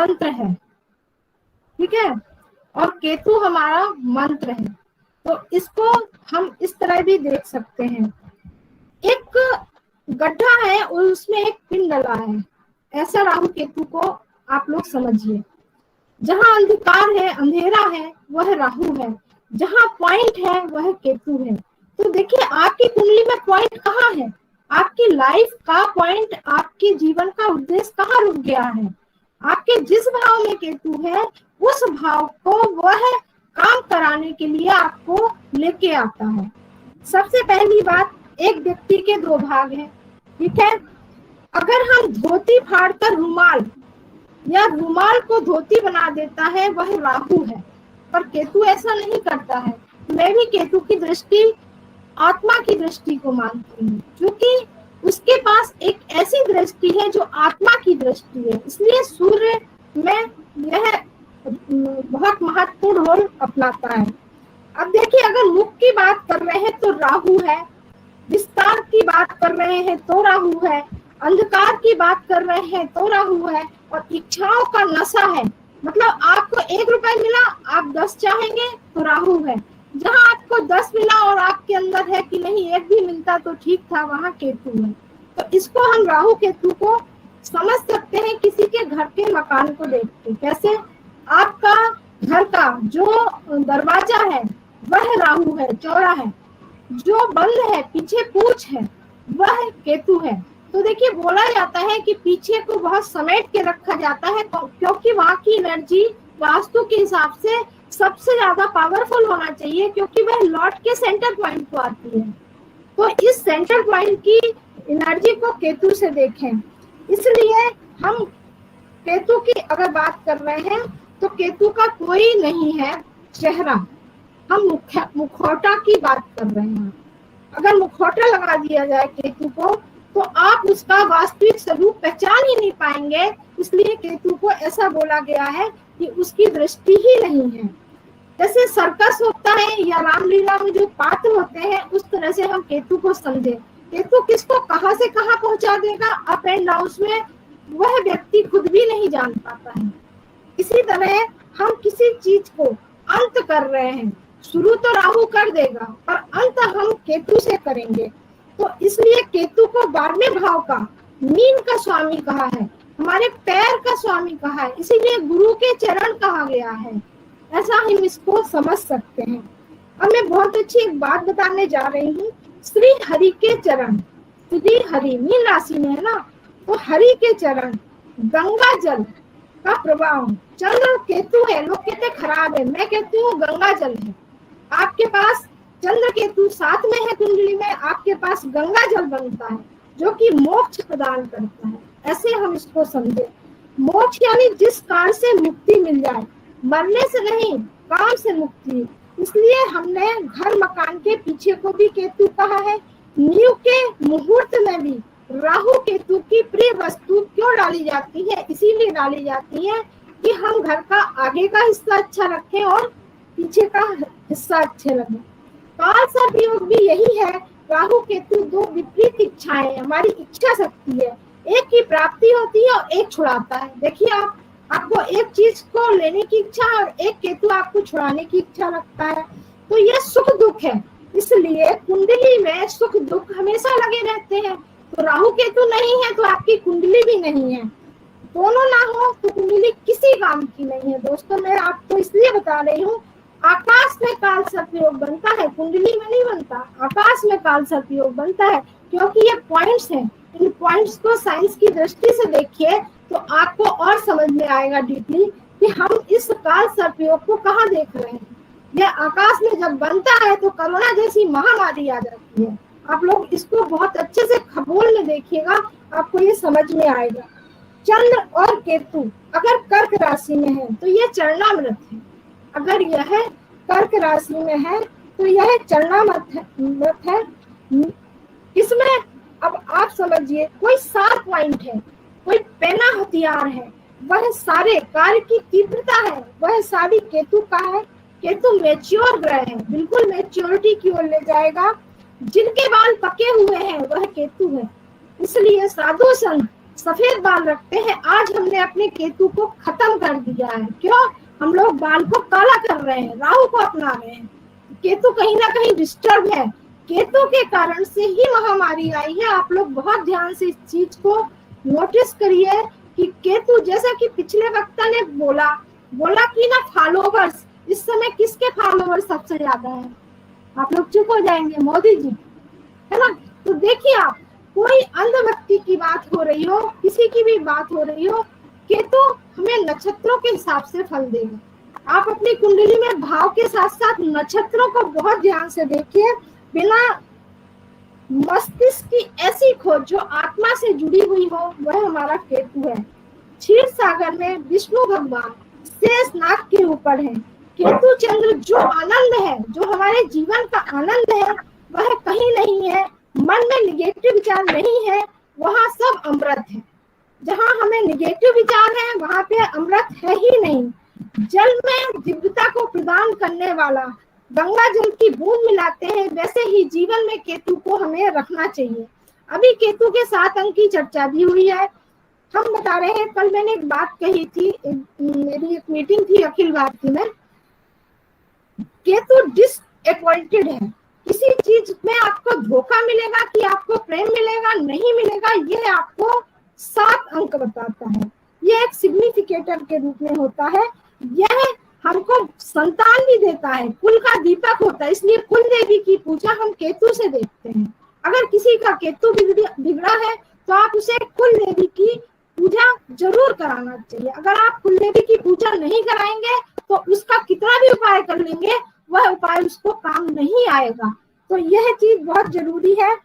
तंत्र है, ठीक है, और केतु हमारा मंत्र है। तो इसको हम इस तरह भी देख सकते हैं। एक गड्ढा है और उसमें एक पिन डला है, ऐसा राहु केतु को आप लोग समझिए। जहां अंधकार है, अंधेरा है, वह राहु है, जहां पॉइंट है वह केतु है। तो देखिए आपकी कुंडली में पॉइंट कहाँ है, आपकी लाइफ का पॉइंट, आपके जीवन का उद्देश्य कहाँ रुक गया है। आपके जिस भाव में केतु है उस भाव को वह काम कराने के लिए आपको लेके आता है। सबसे पहली बात, एक व्यक्ति के दो भाग हैं, ठीक है। अगर हम धोती फाड़कर रुमाल या रुमाल को धोती बना देता है वह राहु है, पर केतु ऐसा नहीं करता है। मैं भी केतु की दृष्टि आत्मा की दृष्टि को मानती हूँ, क्योंकि उसके पास एक ऐसी दृष्टि है जो आत्मा की दृष्टि है, इसलिए सूर्य में यह बहुत महत्वपूर्ण रोल अपनाता है। अब देखिए, अगर मुख की बात कर रहे हैं तो राहु है, विस्तार की बात कर रहे हैं तो राहु है, अंधकार की बात कर रहे हैं तो राहु है, और इच्छाओं का नशा है। मतलब आपको 1 रुपए मिला, आप 10 चाहेंगे तो राहु है। जहां आपको 10 मिला और आपके अंदर है कि नहीं 1 भी मिलता तो ठीक था, वहां केतु है। तो इसको हम राहु केतु को समझ सकते हैं किसी के घर के मकान को देख के। कैसे? आपका घर का जो दरवाजा है वह राहु है, चौड़ा है, जो बंद है पीछे पूछ है वह केतु है। तो देखिए, बोला जाता है कि पीछे को बहुत समेट के रखा जाता है, क्योंकि वहां की एनर्जी वास्तु के हिसाब से सबसे ज्यादा पावरफुल होना चाहिए, क्योंकि वह लॉर्ड के सेंटर पॉइंट को आती है। तो इस सेंटर पॉइंट की एनर्जी को केतु से देखें। इसलिए हम केतु की अगर बात कर रहे हैं तो केतु का कोई नहीं है चेहरा, हम मुखौटा की बात कर रहे हैं। अगर मुखौटा लगा दिया जाए केतु को तो आप उसका वास्तविक स्वरूप पहचान ही नहीं पाएंगे। इसलिए केतु को ऐसा बोला गया है कि उसकी दृष्टि ही नहीं है। जैसे सर्कस होता है या रामलीला में जो पात्र होते हैं, उस तरह से हम केतु को समझे। केतु किसको कहां से कहां पहुंचा देगा अप एंड डाउन में, वह व्यक्ति खुद भी नहीं जान पाता है। इसी तरह हम किसी चीज को अंत कर रहे हैं, शुरू तो राहु कर देगा पर अंत हम केतु से करेंगे। तो इसलिए केतु को 12वें भाव का, मीन का स्वामी कहा है, हमारे पैर का स्वामी कहा है, इसीलिए गुरु के चरण कहा गया है। ऐसा हम इसको समझ सकते हैं। अब मैं बहुत अच्छी एक बात बताने जा रही हूँ। श्री हरि के चरण, श्री हरि मीन राशि में है ना, तो हरि के चरण, गंगा जल का प्रवाह, चंद्र केतु है, लोग कहते खराब है, मैं कहती हूँ गंगा जल है। आपके पास चंद्र केतु साथ में है कुंडली में, आपके पास गंगा जल बनता है जो कि मोक्ष प्रदान करता है। ऐसे हम इसको समझे। मोक्ष यानी जिस काल से मुक्ति मिल जाए, मरने से नहीं, काम से मुक्ति। इसलिए हमने घर मकान के पीछे को भी केतु कहा है। नींव के मुहूर्त में भी राहु केतु की प्रिय वस्तु क्यों डाली जाती है? इसीलिए डाली जाती है कि हम घर का आगे का हिस्सा अच्छा रखें और पीछे का हिस्सा अच्छे लगे। काल सर्पयोग भी यही है। राहु केतु दो विपरीत इच्छाएं, हमारी इच्छा शक्ति है, एक की प्राप्ति होती है और एक छुड़ाता है। देखिए, आपको एक चीज को लेने की इच्छा और एक केतु आपको छुड़ाने की इच्छा रखता है। तो ये सुख दुख है, इसलिए कुंडली में सुख दुख हमेशा लगे रहते हैं। तो राहु केतु नहीं है तो आपकी कुंडली भी नहीं है। दोनों ना हो तो कुंडली किसी काम की नहीं है। दोस्तों, मैं आपको इसलिए बता रही हूँ, आकाश में काल सर्पयोग बनता है, कुंडली में नहीं बनता। आकाश में काल सर्पयोग बनता है क्योंकि ये पॉइंट्स हैं। इन पॉइंट्स को साइंस की दृष्टि से देखिए तो आपको और समझ में आएगा डीपली कि हम इस काल सर्पयोग को कहाँ देख रहे हैं। यह आकाश में जब बनता है तो कोरोना जैसी महामारी आ जाती है। आप लोग इसको बहुत अच्छे से खगोल में देखिएगा, आपको ये समझ में आएगा। चंद्र और केतु अगर कर्क राशि में है तो यह चरणामृत है, अगर यह कर्क राशि में है तो यह चरणामृत है। इसमें अब आप समझिए, कोई शार्प पॉइंट है, कोई पैना हथियार है, वह सारे कार्य की तीव्रता है, वह सारी केतु का है। केतु मैच्योर ग्रह है, बिल्कुल मैच्योरिटी की ओर ले जाएगा। जिनके बाल पके हुए हैं वह केतु है। इसलिए साधु संत सफेद बाल रखते हैं। आज हमने अपने केतु को खत्म कर दिया है। क्यों? हम लोग बाल को काला कर रहे हैं, राहु को अपना रहे हैं। केतु कहीं ना कहीं डिस्टर्ब है। केतु के कारण से ही महामारी आई है। आप लोग बहुत ध्यान से इस चीज को नोटिस करिए कि केतु, जैसा कि पिछले वक्ता ने बोला कि ना फॉलोवर्स, इस समय किसके फॉलोवर्स सबसे ज्यादा है? आप लोग चुप हो जाएंगे, मोदी जी, है ना। तो देखिए, आप कोई अंध व्यक्ति की बात हो रही हो, किसी की भी बात हो रही हो, केतु हमें नक्षत्रों के हिसाब से फल देगा। आप अपनी कुंडली में भाव के साथ साथ नक्षत्रों को बहुत ध्यान से देखिए। बिना मस्तिष्क की ऐसी खोज जो आत्मा से जुड़ी हुई हो, वह हमारा केतु है। क्षीर सागर में विष्णु भगवान शेषनाग के ऊपर है। केतु चंद्र जो आनंद है, जो हमारे जीवन का आनंद है, वह कहीं नहीं है। मन में निगेटिव विचार नहीं है, वहां सब अमृत है। जहां हमें निगेटिव विचार है, वहां पे अमृत है ही नहीं। जल में दिव्यता को प्रदान करने वाला गंगा जल की बूंद मिलाते हैं, वैसे ही जीवन में केतु को हमें रखना चाहिए। अभी केतु के 7 अंक की चर्चा भी हुई है। हम बता रहे हैं, कल मैंने एक बात कही थी, मेरी एक मीटिंग थी अखिल भारतीय में। केतु डिसअपॉइंटेड है। किसी चीज में आपको धोखा मिलेगा कि आपको प्रेम मिलेगा, नहीं मिलेगा, ये आपको 7 अंक बताता है। ये एक सिग्निफिकेटर के रूप में होता है। यह हमको संतान भी देता है, कुल का दीपक होता है। इसलिए कुल देवी की पूजा हम केतु से देखते हैं। अगर किसी का केतु बिगड़ा है तो आप उसे कुल देवी की पूजा जरूर कराना चाहिए। अगर आप कुल देवी की पूजा नहीं कराएंगे तो उसका कितना भी उपाय कर लेंगे, वह उपाय उसको काम नहीं आएगा। तो यह चीज बहुत जरूरी है।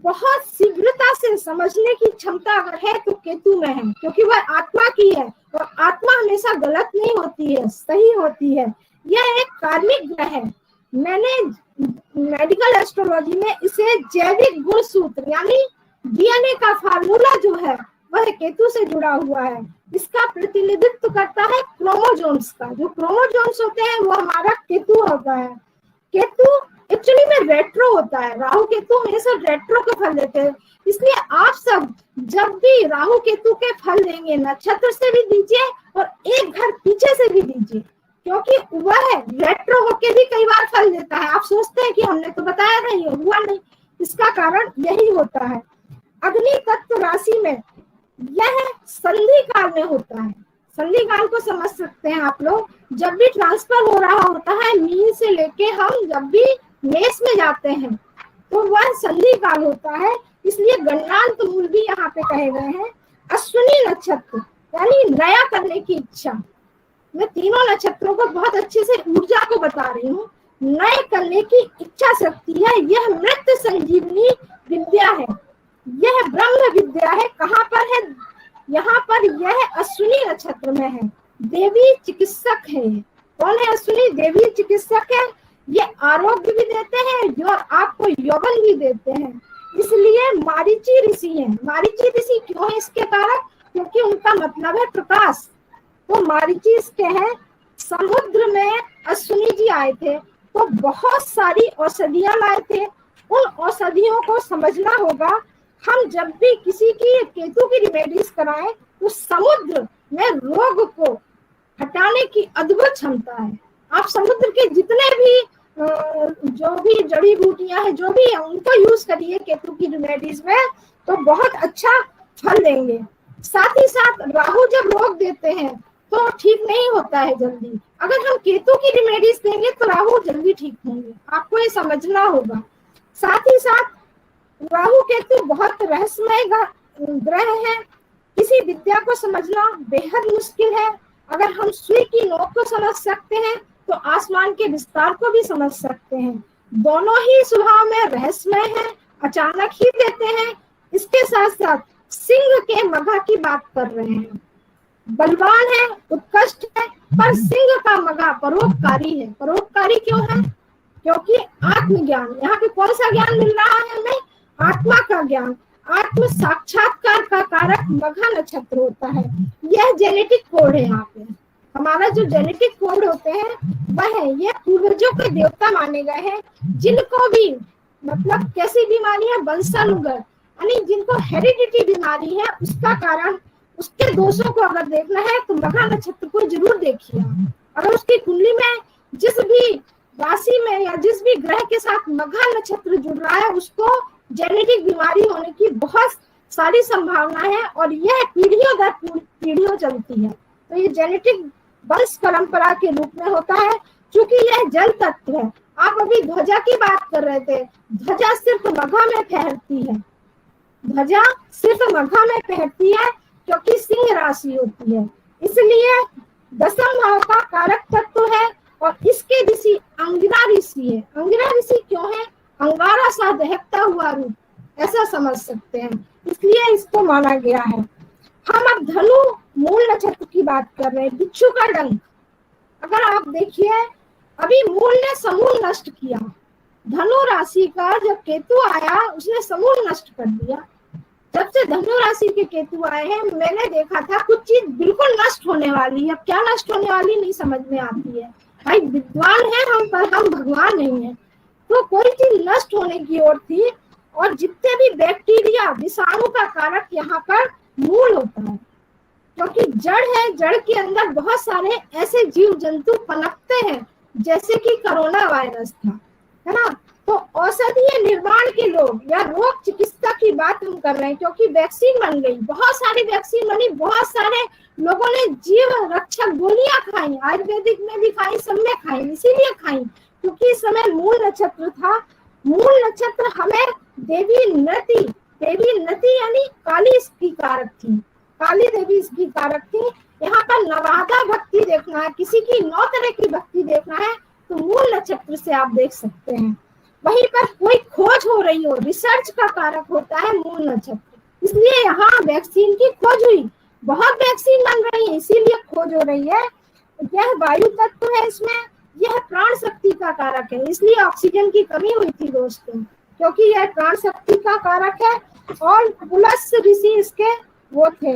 बहुत शीघ्रता से समझने की क्षमता अगर है तो केतु में है, क्योंकि वह आत्मा की है और आत्मा हमेशा गलत नहीं होती है, सही होती है। यह एक कार्मिक ग्रह है। मैंने मेडिकल एस्ट्रोलॉजी में इसे जैविक गुण सूत्र यानी डीएनए का फार्मूला जो है वह केतु से जुड़ा हुआ है। इसका प्रतिनिधित्व करता है क्रोमोजोम्स का। जो क्रोमोजोम्स होते हैं वो हमारा केतु होता है। केतु एक्चुअली में रेट्रो होता है। राहु केतु हमेशा रेट्रो के फल देते हैं। इसलिए आप सब जब भी राहु केतु के फल देंगे, नक्षत्र से भी दीजिए और एक घर पीछे से भी दीजिए, क्योंकि वह रेट्रो होके भी कई बार फल देता है। आप सोचते हैं कि हमने तो बताया था, ये हुआ नहीं। इसका कारण यही होता है। अग्नि तत्व राशि में यह संधि काल में होता है। संधि काल को समझ सकते हैं आप लोग। जब भी ट्रांसफर हो रहा होता है मीन से लेके हम जब भी मेष में जाते हैं तो वह संधि काल होता है। इसलिए गणनांत मूल भी यहाँ पे कहे गए हैं। अश्विनी नक्षत्र यानी नया करने की इच्छा। मैं तीनों नक्षत्रों को बहुत अच्छे से ऊर्जा को बता रही हूँ। नए करने की इच्छा शक्ति है। यह मृत संजीवनी विद्या है, यह ब्रह्म विद्या है। कहाँ पर है? यहाँ पर यह अश्विनी नक्षत्र में है। देवी चिकित्सक है। कौन है अश्विनी? देवी चिकित्सक है। ये आरोग्य भी देते हैं और आपको यौवन भी देते हैं। इसलिए मारीची ऋषि है। मारीची ऋषि क्यों है इसके कारण? क्योंकि उनका मतलब है प्रकाश। तो मारीची इसके हैं। समुद्र में अश्विनी जी आए थे तो बहुत सारी औषधियां लाए थे। उन औषधियों को समझना होगा। हम जब भी किसी की केतु की रिमेडीज कराएं तो समुद्र में रोग को हटाने की अद्भुत क्षमता है। आप समुद्र के जितने भी जो भी जड़ी बूटियां हैं, जो भी है, उनको यूज करिए केतु की रिमेडीज में, तो बहुत अच्छा फल देंगे। साथ ही साथ राहु जब रोग देते हैं तो ठीक नहीं होता है जल्दी। अगर हम केतु की रिमेडीज देंगे तो राहु जल्दी ठीक होंगे। आपको ये समझना होगा। साथ ही साथ राहु केतु बहुत रहस्यमय ग्रह है। किसी विद्या को समझना बेहद मुश्किल है। अगर हम सुई की नोक को समझ सकते हैं तो आसमान के विस्तार को भी समझ सकते हैं। दोनों ही स्वभाव में रहस्यमय है, अचानक ही देते हैं। इसके साथ साथ सिंह के मघा की बात कर रहे हैं। बलवान है, उत्कृष्ट है, पर सिंह का मघा परोपकारी है। परोपकारी क्यों है? क्योंकि आत्मज्ञान, यहाँ पे कौन सा ज्ञान मिल रहा है हमें? आत्मा का ज्ञान। आत्म साक्षात्कार का कारक मघा नक्षत्र होता है। यह जेनेटिक कोड है। यहाँ पे हमारा जो जेनेटिक कोड होते हैं वह है। ये पूर्वजों के देवता माने गए हैं। जिनको भी मतलब कैसी बीमारियां वंशानुगत यानी जिनको हेरिडिटी बीमारी है उसका कारण, उसके दोषों को अगर देखना है तो मघा नक्षत्र को जरूर देखिए। अगर उसकी कुंडली में जिस भी राशि में या जिस भी ग्रह के साथ मघा नक्षत्र जुड़ रहा है उसको जेनेटिक बीमारी होने की बहुत सारी संभावना है, और यह पीढ़ियों दर पीढ़ियों चलती है। तो ये जेनेटिक वंश परंपरा के रूप में होता है। क्योंकि यह जल तत्व है। आप अभी ध्वजा की बात कर रहे थे, ध्वजा सिर्फ मघा में फहरती है, ध्वजा सिर्फ मघा में फहरती है क्योंकि सिंह राशि होती है, इसलिए दशम भाव का कारक तत्व है। और इसके ऋषि अंगिरा ऋषि है। अंगिरा ऋषि क्यों है? अंगारा सा दहकता हुआ रूप, ऐसा समझ सकते हैं, इसलिए इसको माना गया है। हम अब धनु मूल नक्षत्र की बात कर रहे हैं। बिच्छू का डंक, अगर आप देखिए अभी मूल ने समूल नष्ट किया। धनु राशि का जब केतु आया उसने समूल नष्ट कर दिया। जब से धनु राशि के केतु आए हैं मैंने देखा था कुछ चीज बिल्कुल नष्ट होने वाली है। अब क्या नष्ट होने वाली नहीं समझ में आती है। भाई विद्वान है हम, पर हम भगवान नहीं है। तो कोई चीज नष्ट होने की ओर थी, और जितने भी बैक्टीरिया विषाणु का कारक यहाँ पर मूल होता है, क्योंकि जड़ है, जड़ के अंदर बहुत सारे ऐसे जीव जंतु पनपते हैं, जैसे कि कोरोना वायरस था, है ना। तो औषधीय निर्माण के लोग या रोग चिकित्सा की बात हम कर रहे हैं, क्योंकि वैक्सीन बन गई, बहुत सारी वैक्सीन बनी, बहुत सारे लोगों ने जीव रक्षक गोलियां खाई, आयुर्वेदिक में भी खाई, सब में खाई, इसीलिए खाई क्योंकि इस समय मूल नक्षत्र था। मूल नक्षत्र हमें देवी नती यानी काली इसकी कारक थी, काली देवी इसकी कारक थी। यहाँ पर नवादा भक्ति देखना है, किसी की 9 तरह की भक्ति देखना है तो मूल नक्षत्र से आप देख सकते हैं। वहीं पर कोई खोज हो रही हो, रिसर्च का कारक होता है मूल नक्षत्र, इसलिए यहाँ वैक्सीन की खोज हुई, बहुत वैक्सीन बन रही है, इसीलिए खोज हो रही है। यह वायु तत्व है, इसमें यह प्राण शक्ति का कारक है, इसलिए ऑक्सीजन की कमी हुई थी दोस्तों, क्योंकि यह प्राण शक्ति का कारक है। और पुलस ऋषि इसके वो थे।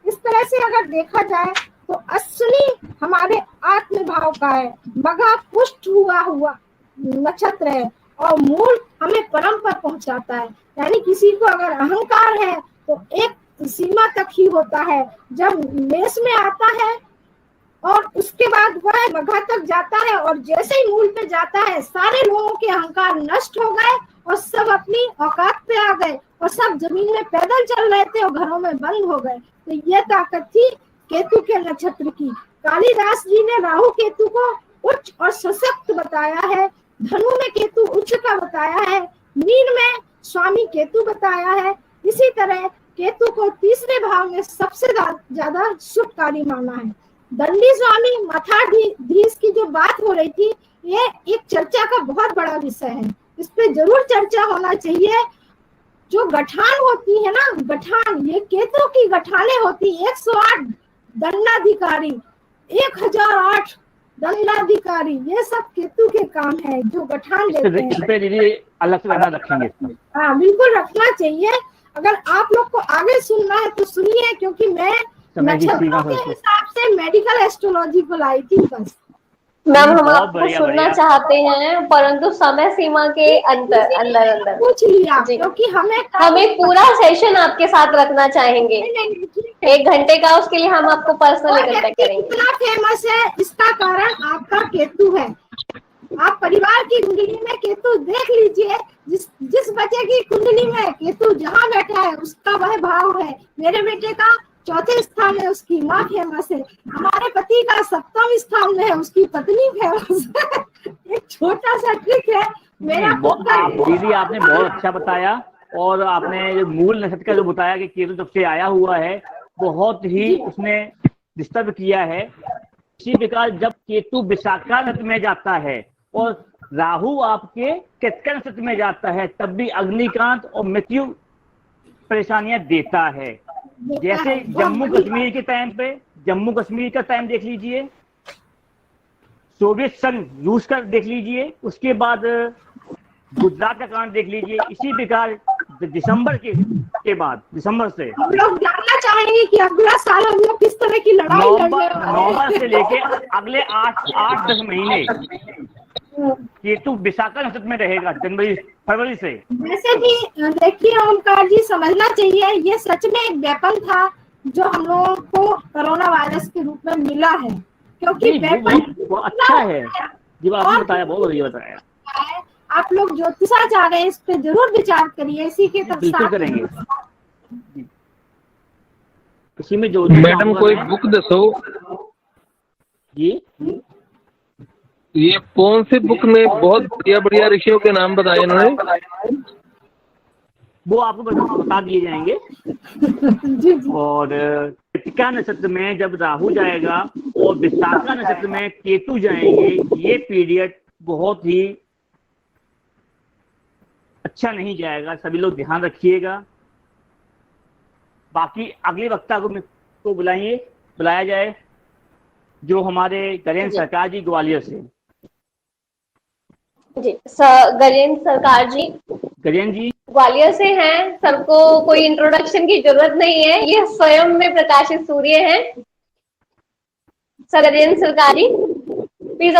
इस तरह से अगर देखा जाए तो अश्विनी हमारे आत्म भाव का है, मघा पुष्ट हुआ नक्षत्र है, और मूल हमें परम पर पहुंचाता है। यानी किसी को अगर अहंकार है तो एक सीमा तक ही होता है, जब मेष में आता है और उसके बाद वह मघा तक जाता है, और जैसे ही मूल पे जाता है सारे लोगों के अहंकार नष्ट हो गए और सब अपनी औकात पे आ गए, और सब जमीन में पैदल चल रहे थे और घरों में बंद हो गए। तो यह ताकत थी केतु के नक्षत्र की। कालिदास जी ने राहु केतु को उच्च और सशक्त बताया है, धनु में केतु उच्च का बताया है, मीन में स्वामी केतु बताया है। इसी तरह केतु को तीसरे भाव में सबसे ज्यादा शुभकारी माना है। दंडी स्वामी मठाधीश की जो बात हो रही थी, ये एक चर्चा का बहुत बड़ा विषय है, इस पे जरूर चर्चा होना चाहिए। जो गठान होती है ना, गठान, ये केतु की गठाने होती, 108 दंडाधिकारी, 1008 दंडाधिकारी, ये सब केतु के काम है जो गठान देते हैं। इस पे दीदी अलग से बना रखेंगे। हाँ बिल्कुल रखना चाहिए। अगर आप लोग को आगे सुनना है तो सुनिए, क्योंकि मैं नक्षत्रों के हिसाब से मेडिकल एस्ट्रोलॉजी को लाई थी बस। मैम हम आपको सुनना चाहते हैं, परंतु समय सीमा के अंदर पूछ लिया, क्योंकि हमें पूरा सेशन आपके साथ रखना चाहेंगे, 1 घंटे का, उसके लिए हम आपको पर्सनली कांटेक्ट करेंगे। इतना फेमस है इसका कारण आपका केतु है। आप परिवार की कुंडली में केतु देख लीजिए, जिस बच्चे की कुंडली में केतु जहाँ बैठा है उसका वह भाव है। मेरे बेटे का 4थे स्थान है, उसकी माँ फेमस है। हमारे पति का 7वें स्थान में है, उसकी पत्नी फेमस है। एक छोटा सा ट्रिक है मेरा। दीदी आपने बहुत अच्छा बताया, और आपने जो मूल नक्षत्र का जो बताया कि केतु जब से आया हुआ है, बहुत ही उसने डिस्टर्ब किया है। इसी प्रकार जब केतु विशाखा नक्षत्र में जाता है और राहु आपके कृतिका नक्षत्र में जाता है, तब भी अग्निकांत और मृत्यु परेशानियां देता है। जैसे जम्मू कश्मीर के टाइम पे, जम्मू कश्मीर का टाइम देख लीजिए, सोवियत संघ रूस का देख लीजिए, उसके बाद गुजरात का कांड देख लीजिए। इसी प्रकार दिसंबर के बाद, दिसंबर से हम लोग जानना चाहेंगे कि अगला साल हम लोग किस तरह की लड़ाई नवंबर से लेके अगले 8-10 महीने केतु विशाखा नक्षत्र में रहेगा फरवरी से। जैसे कि देखिए ओमकार जी, समझना चाहिए ये सच में एक वेपन था जो हम लोगों को कोरोना वायरस के रूप में मिला है, क्योंकि वो अच्छा है जी, आपने बताया, बहुत बढ़िया बताया। आप लोग ज्योतिषाचार्य हैं, इस पे जरूर विचार करिए, इसी के तब बिल्कुल करेंगे। इसी में जो मैडम कोई बुक दसो जी, ये कौन सी बुक में बहुत बढ़िया बढ़िया ऋषियों के नाम बताए इन्होंने? वो आपको बता दिए जाएंगे। जी जी। और कृतिका नक्षत्र में जब राहु जाएगा और विशाखा नक्षत्र में केतु जाएंगे, ये पीरियड बहुत ही अच्छा नहीं जाएगा, सभी लोग ध्यान रखिएगा। बाकी अगले वक्ता को बुलाया जाए, जो हमारे गजेंद्र सरकार जी ग्वालियर से। जी गजेंद्र सरकार जी, गजेंद्र जी ग्वालियर से हैं। सबको कोई इंट्रोडक्शन की जरूरत नहीं है, ये स्वयं में प्रकाशित सूर्य हैं। सर गजेंद्र सरकार जी प्लीज